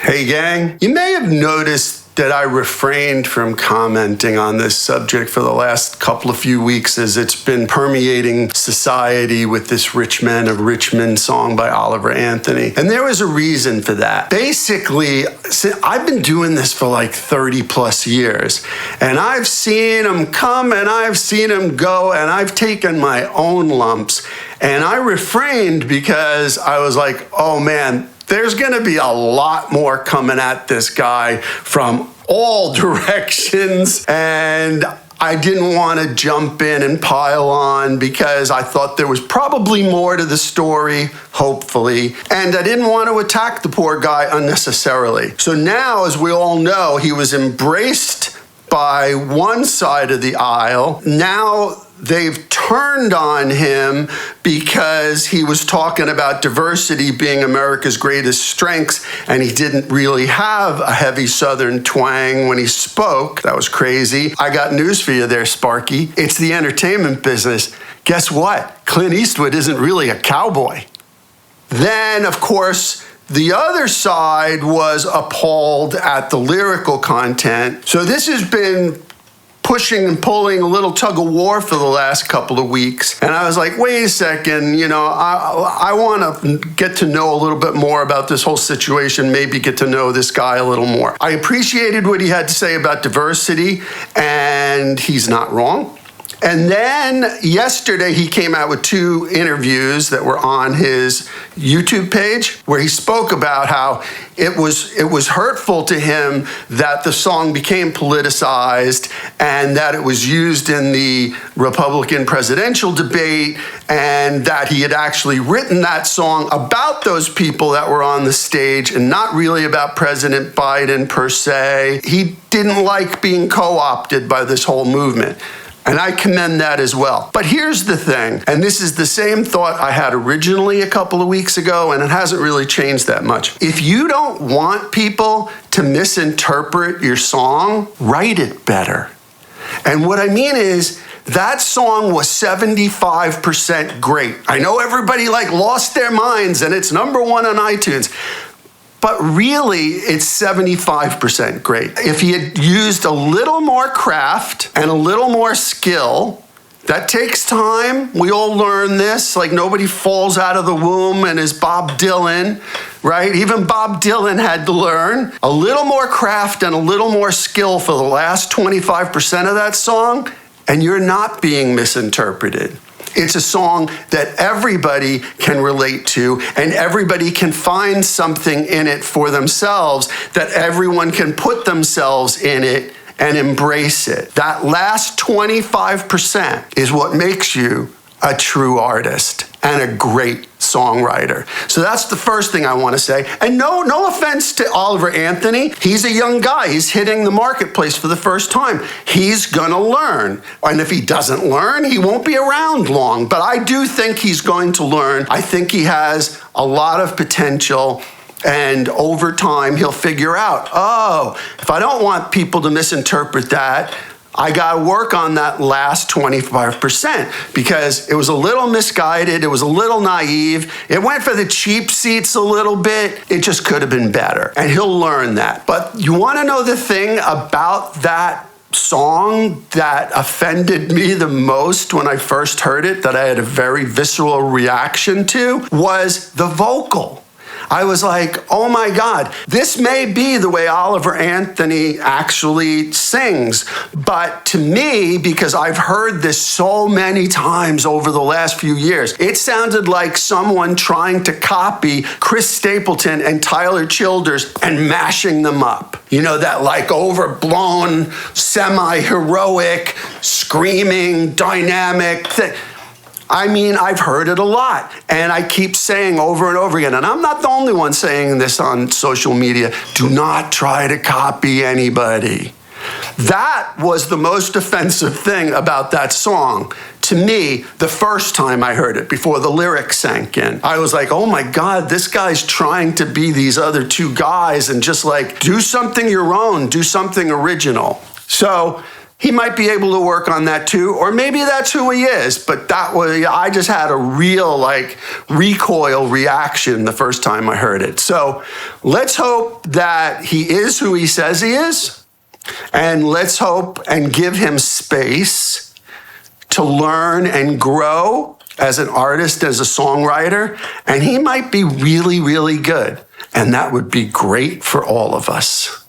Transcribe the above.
Hey gang, you may have noticed that I refrained from commenting on this subject for the last couple of few weeks as it's been permeating society with this Rich Man of Richmond song by Oliver Anthony. And there was a reason for that. Basically, I've been doing this for like 30 plus years, and I've seen him come and I've seen him go, and I've taken my own lumps. And I refrained because I was like, oh man, there's going to be a lot more coming at this guy from all directions, and I didn't want to jump in and pile on because I thought there was probably more to the story, hopefully, and I didn't want to attack the poor guy unnecessarily. So now, as we all know, he was embraced by one side of the aisle. Now they've turned on him because he was talking about diversity being America's greatest strengths, and he didn't really have a heavy Southern twang when he spoke. That was crazy. I got news for you there, Sparky. It's the entertainment business. Guess what? Clint Eastwood isn't really a cowboy. Then, of course, the other side was appalled at the lyrical content. So this has been pushing and pulling a little tug of war for the last couple of weeks. And I was like, wait a second, I want to get to know a little bit more about this whole situation, maybe get to know this guy a little more. I appreciated what he had to say about diversity, and he's not wrong. And then yesterday he came out with 2 interviews that were on his YouTube page where he spoke about how it was hurtful to him that the song became politicized and that it was used in the Republican presidential debate, and that he had actually written that song about those people that were on the stage and not really about President Biden per se. He didn't like being co-opted by this whole movement. And I commend that as well. But here's the thing, and this is the same thought I had originally a couple of weeks ago, and it hasn't really changed that much. If you don't want people to misinterpret your song, write it better. And what I mean is, that song was 75% great. I know everybody lost their minds and it's #1 on iTunes. But really, it's 75% great. If he had used a little more craft and a little more skill, that takes time. We all learn this. Nobody falls out of the womb and is Bob Dylan, right? Even Bob Dylan had to learn. A little more craft and a little more skill for the last 25% of that song, and you're not being misinterpreted. It's a song that everybody can relate to, and everybody can find something in it for themselves, that everyone can put themselves in it and embrace it. That last 25% is what makes you a true artist and a great songwriter. So that's the first thing I want to say. And no offense to Oliver Anthony. He's a young guy. He's hitting the marketplace for the first time. He's gonna learn. And if he doesn't learn, he won't be around long. But I do think he's going to learn. I think he has a lot of potential. And over time, he'll figure out, oh, if I don't want people to misinterpret that, I got to work on that last 25% because it was a little misguided. It was a little naive. It went for the cheap seats a little bit. It just could have been better. And he'll learn that. But you want to know the thing about that song that offended me the most when I first heard it, that I had a very visceral reaction to, was the vocal. I was like, oh my God, this may be the way Oliver Anthony actually sings. But to me, because I've heard this so many times over the last few years, it sounded like someone trying to copy Chris Stapleton and Tyler Childers and mashing them up. That overblown, semi-heroic, screaming, dynamic thing. I mean, I've heard it a lot, and I keep saying over and over again, and I'm not the only one saying this on social media, do not try to copy anybody. That was the most offensive thing about that song. To me, the first time I heard it, before the lyrics sank in, I was like, oh my God, this guy's trying to be these other 2 guys and just do something your own, do something original. So he might be able to work on that too, or maybe that's who he is. But I just had a real recoil reaction the first time I heard it. So let's hope that he is who he says he is, and let's hope and give him space to learn and grow as an artist, as a songwriter, and he might be really, really good. And that would be great for all of us.